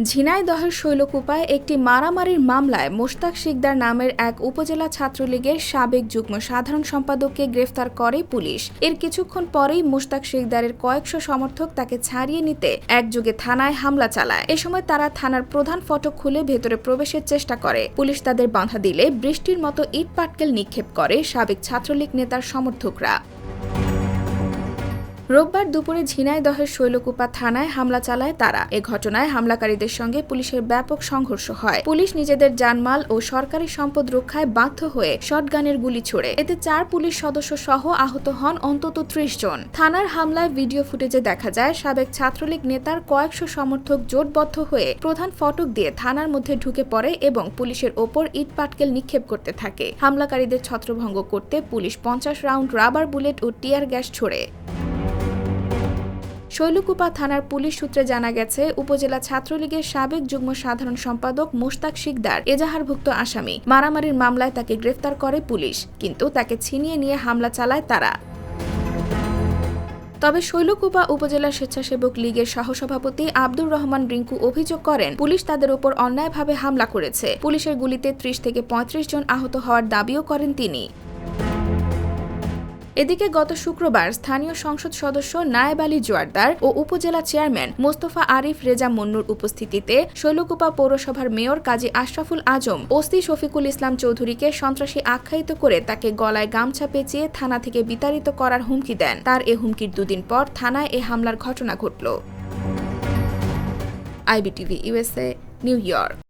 ঝিনাইদহের শৈলকুপায় একটি মারামারির মামলায় মোশতাক শিকদার নামের এক উপজেলা ছাত্রলীগের সাবেক যুগ্ম সাধারণ সম্পাদককে গ্রেফতার করে পুলিশ। এর কিছুক্ষণ পরেই মোশতাক শিকদারের কয়েকশো সমর্থক তাকে ছাড়িয়ে নিতে একযোগে থানায় হামলা চালায়। এ সময় তারা থানার প্রধান ফটক খুলে ভেতরে প্রবেশের চেষ্টা করে। পুলিশ তাদের বাধা দিলে বৃষ্টির মতো ইট পাটকেল নিক্ষেপ করে সাবেক ছাত্রলীগ নেতার সমর্থকরা। রোববার দুপুরে ঝিনাইদহের শৈলকুপা থানায় হামলা চালায় তারা। এ ঘটনায় হামলাকারীদের সঙ্গে পুলিশের ব্যাপক সংঘর্ষ হয়। পুলিশ নিজেদের জানমাল ও সরকারি সম্পদ রক্ষায় বাধ্য হয়ে শটগানের গুলি ছোড়ে। এতে 4 পুলিশ সদস্য সহ আহত হন অন্তত 30 জন। থানার হামলায় ভিডিও ফুটেজে দেখা যায় সাবেক ছাত্রলীগ নেতার কয়েকশো সমর্থক জোটবদ্ধ হয়ে প্রধান ফটক দিয়ে থানার মধ্যে ঢুকে পড়ে এবং পুলিশের ওপর ইট পাটকেল নিক্ষেপ করতে থাকে। হামলাকারীদের ছত্রভঙ্গ করতে পুলিশ 50 রাউন্ড রাবার বুলেট ও টিয়ার গ্যাস ছোড়ে। শৈলকুপা থানার পুলিশ সূত্রে জানা গেছে, উপজেলা ছাত্রলীগের সাবেক যুগ্ম সাধারণ সম্পাদক মোশতাক শিকদার এজাহারভুক্ত আসামি। মারামারির মামলায় তাকে গ্রেফতার করে পুলিশ, কিন্তু তাকে ছিনিয়ে নিয়ে হামলা চালায় তারা। তবে শৈলকুপা উপজেলা স্বেচ্ছাসেবক লীগের সহসভাপতি আব্দুর রহমান রিঙ্কু অভিযোগ করেন, পুলিশ তাদের উপর অন্যায়ভাবে হামলা করেছে। পুলিশের গুলিতে 30 থেকে 35 জন আহত হওয়ার দাবিও করেন তিনি। এদিকে গত শুক্রবার স্থানীয় সংসদ সদস্য নায়েব আলী জোয়ারদার ও উপজেলা চেয়ারম্যান মোস্তফা আরিফ রেজা মন্নুর উপস্থিতিতে শৈলকুপা পৌরসভার মেয়র কাজী আশরাফুল আজম ওসি শফিকুল ইসলাম চৌধুরীকে সন্ত্রাসী আখ্যায়িত করে তাকে গলায় গামছা পেঁচিয়ে থানা থেকে বিতাড়িত করার হুমকি দেন। তার এ হুমকির দুদিন পর থানায় এ হামলার ঘটনা ঘটল। IBTV USA, new York.